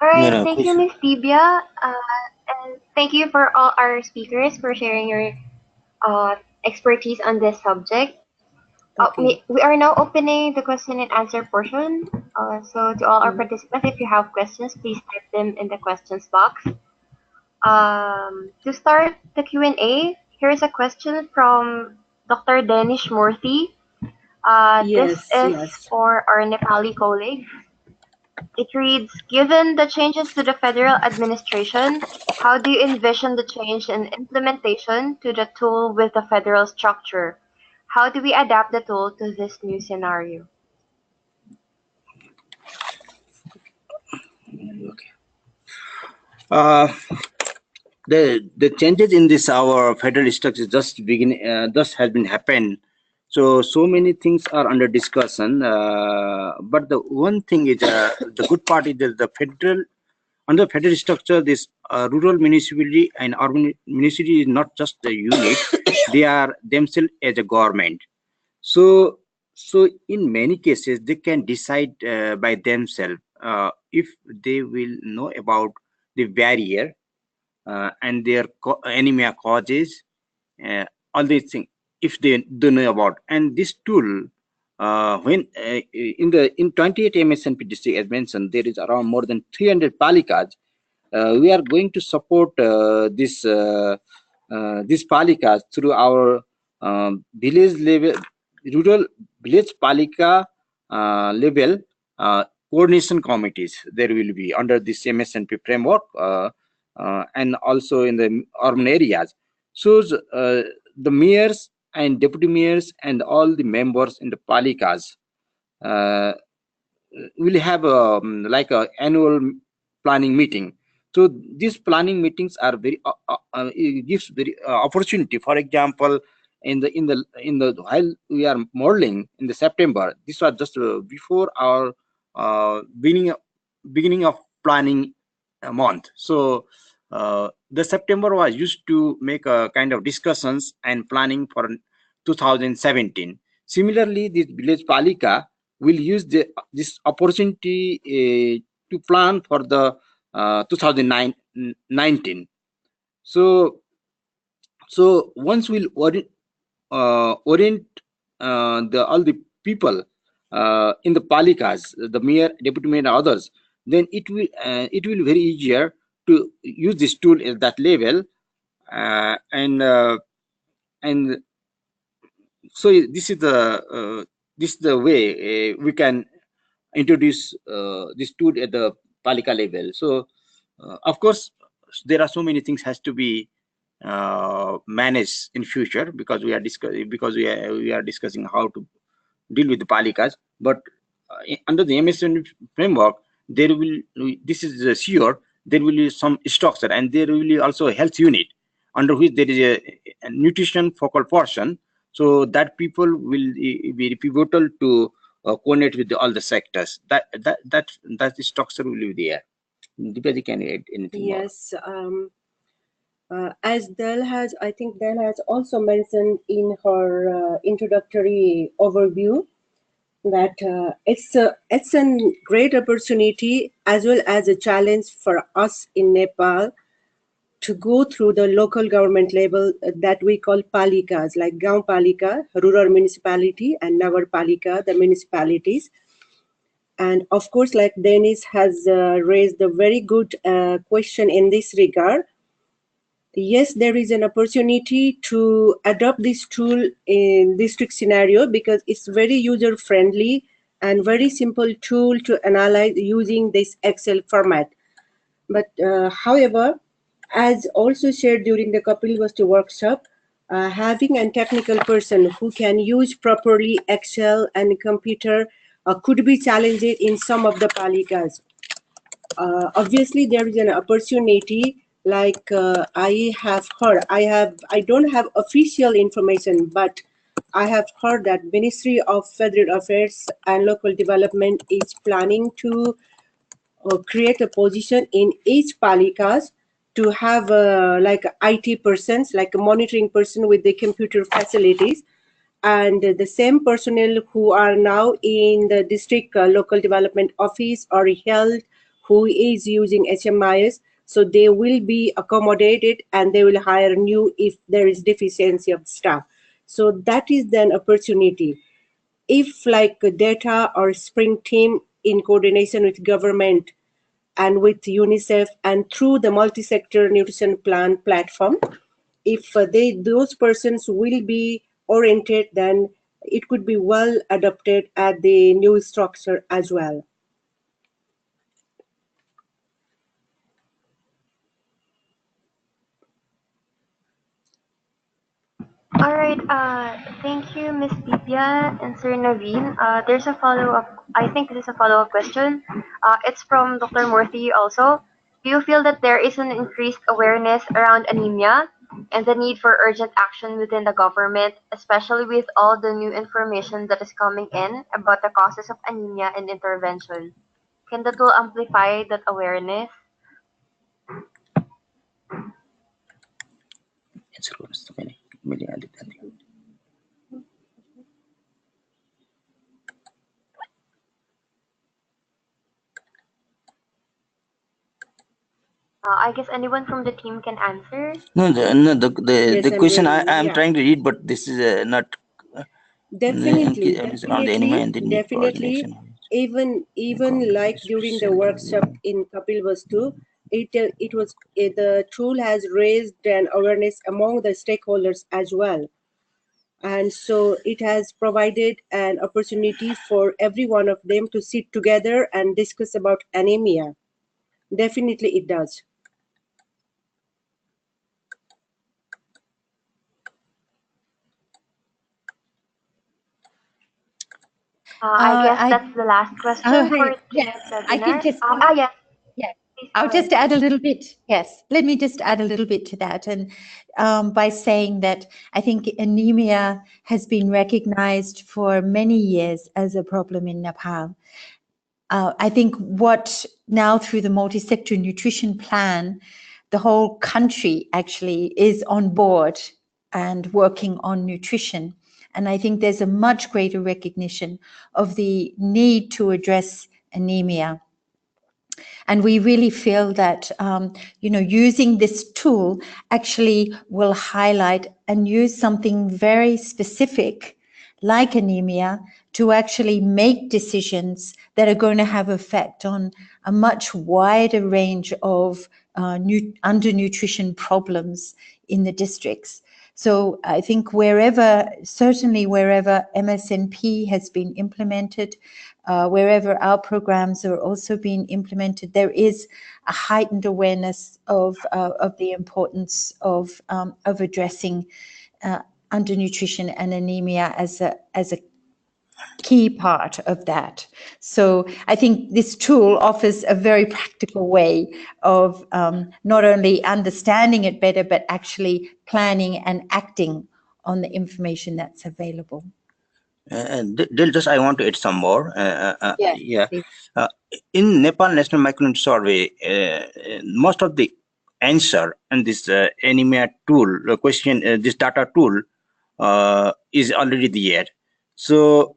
All right, Yeah, thank you, Miss Tibia, and thank you for all our speakers for sharing your expertise on this subject. Okay. We are now opening the question and answer portion. So to all our participants, if you have questions, please type them in the questions box. To start the Q&A, here's a question from Dr. Danish Murthy. This is for our Nepali colleague. It reads, given the changes to the federal administration, how do you envision the change in implementation to the tool with the federal structure? How do we adapt the tool to this new scenario? Okay. The changes in this our federal structure just has been happened. So many things are under discussion. But the one thing is the good part is that the federal under federal structure, this rural municipality and urban municipality is not just a unit; they are themselves as a government. So in many cases, they can decide by themselves if they will know about the barrier and their anemia causes, all these things, if they don't know about. And this tool, when in 28 M SNP district, as mentioned, there is around more than 300 palikas. We are going to support this palikas through our village level, rural village palika level coordination committees. There will be under this M SNP framework. And also in the urban areas. So the mayors and deputy mayors and all the members in the palikas will have like a annual planning meeting. So these planning meetings are very it gives very opportunity. For example, in the while we are modeling in the September, this was just before our beginning of planning month. So the September was used to make a kind of discussions and planning for 2017. Similarly, this village palika will use this opportunity to plan for the 2019. So once we'll orient all the people in the palikas, the mayor, deputy mayor, and others, then it will very easier to use this tool at that level, and so this is the way we can introduce this tool at the palika level. So of course there are so many things has to be managed in future, because we are discussing how to deal with the palikas. But under the MSN framework, there will, this is sure, there will be some structure, and there will be also a health unit under which there is a nutrition focal person, so that people will be pivotal to coordinate with all the sectors. That structure will be there. Deepaji, can you add anything more? Yes. As I think Dal has also mentioned in her introductory overview, that it's a great opportunity as well as a challenge for us in Nepal to go through the local government level that we call palikas, like Gaon Palika, rural municipality, and Nagar Palika, the municipalities. And of course, like Dennis has raised a very good question in this regard. Yes, there is an opportunity to adopt this tool in district scenario because it's very user friendly and very simple tool to analyze using this Excel format. But however, as also shared during the Kapilvastu workshop, having a technical person who can use properly Excel and computer could be challenged in some of the palikas. Obviously, there is an opportunity. Like I have heard, I don't have official information, but I have heard that Ministry of Federal Affairs and Local Development is planning to create a position in each palikas to have like IT persons, like a monitoring person with the computer facilities, and the same personnel who are now in the district local development office or health who is using HMIS, so they will be accommodated and they will hire new if there is deficiency of staff. So that is then opportunity. If like data or spring team in coordination with government and with UNICEF and through the multi-sector nutrition plan platform, if those persons will be oriented, then it could be well adopted at the new structure as well. All right. Thank you, Ms. Divya and Sir Naveen. There's a follow-up. I think this is a follow-up question. It's from Dr. Murthy also. Do you feel that there is an increased awareness around anemia and the need for urgent action within the government, especially with all the new information that is coming in about the causes of anemia and intervention? Can the tool amplify that awareness? I guess anyone from the team can answer. No, Yes, the question I am yeah. trying to read, but this is not Definitely, on the anemia and the need for definitely. Even like during the workshop in Kapilvastu, it was the tool has raised an awareness among the stakeholders as well, and so it has provided an opportunity for every one of them to sit together and discuss about anemia. Definitely, it does. I guess that's the last question for Yes, today's I can webinar. just, Yes. yeah, Please go I'll ahead. just add a little bit. Yes, let me just add a little bit to that. And by saying that I think anemia has been recognized for many years as a problem in Nepal. I think what now through the multi-sector nutrition plan, the whole country actually is on board and working on nutrition. And I think there's a much greater recognition of the need to address anemia. And we really feel that, using this tool actually will highlight and use something very specific like anemia to actually make decisions that are going to have effect on a much wider range of undernutrition problems in the districts. So I think certainly wherever MSNP has been implemented, wherever our programs are also being implemented, there is a heightened awareness of the importance of addressing undernutrition and anemia as a key part of that. So I think this tool offers a very practical way of not only understanding it better, but actually planning and acting on the information that's available. Just I want to add some more. Yeah. In Nepal National Micronutrient Survey, most of the answer and this anemia tool question, this data tool is already there. So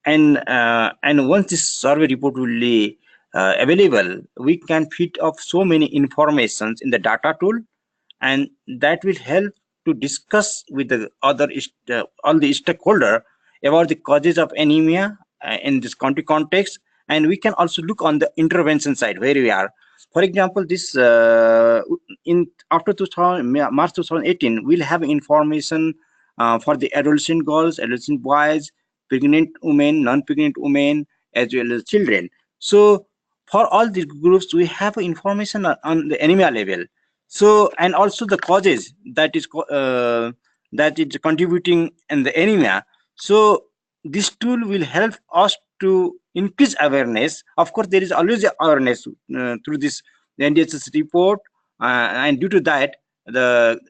and once this survey report will be available, we can feed off so many informations in the data tool, and that will help to discuss with the other all the stakeholder about the causes of anemia in this country context. And we can also look on the intervention side where we are. For example, this in after 2000, March 2018, we'll have information for the adolescent girls, adolescent boys, pregnant women, non-pregnant women, as well as children. So for all these groups, we have information on the anemia level. So, and also the causes that is contributing in the anemia. So this tool will help us to increase awareness. Of course, there is always awareness through this the NDHS report, and due to that, the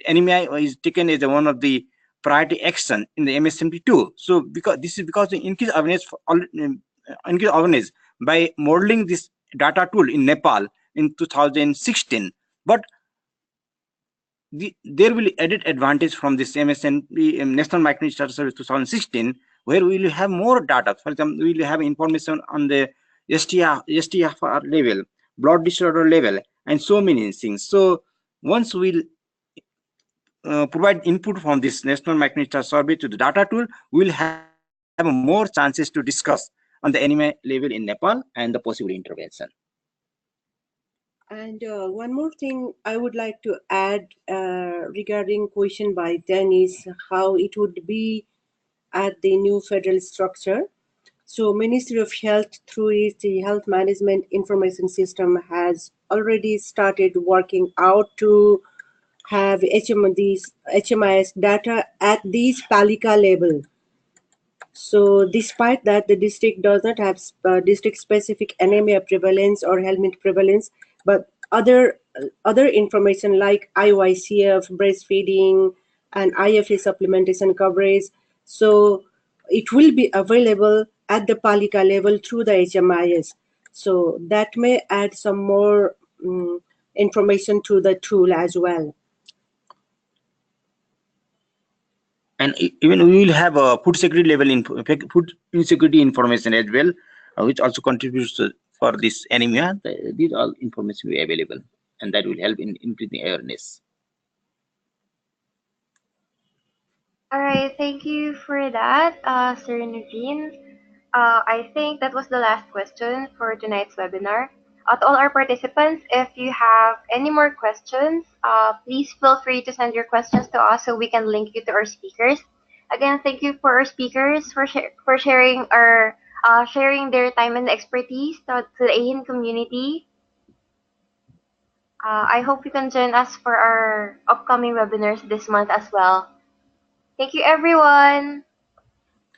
anemia is taken as one of the priority action in the MSMP too. So because this is because the increased awareness increased awareness by modeling this data tool in Nepal in 2016. But there will be added advantage from this MSNP National Micronutrient Data Service 2016, where we will have more data. For example, we will have information on the STFR level, blood disorder level, and so many things. So once we'll provide input from this National Micronutrient Data Survey to the data tool, we'll have more chances to discuss on the anemia level in Nepal and the possible intervention. And one more thing I would like to add regarding question by Dennis, how it would be at the new federal structure. So Ministry of Health through its Health Management Information System has already started working out to have HMIS data at these Palika level. So despite that, the district does not have district-specific anemia prevalence or helminth prevalence, but other information like IYCF, breastfeeding, and IFA supplementation coverage. So it will be available at the Palika level through the HMIS. So that may add some more information to the tool as well. And even we will have a food security level food insecurity information as well, which also contributes for this anemia. These all information will be available, and that will help in increasing awareness. All right, thank you for that, Sir Naveen. I think that was the last question for tonight's webinar. To all our participants, if you have any more questions, please feel free to send your questions to us so we can link you to our speakers. Again, thank you for our speakers for sharing sharing their time and expertise to the AeHIN community. I hope you can join us for our upcoming webinars this month as well. Thank you, everyone.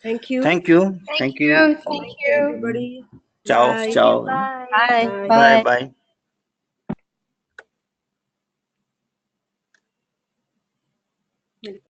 Thank you. Thank you. Thank you. Thank you. Everybody. Ciao. Bye. Ciao. Bye. Bye. Bye. Bye.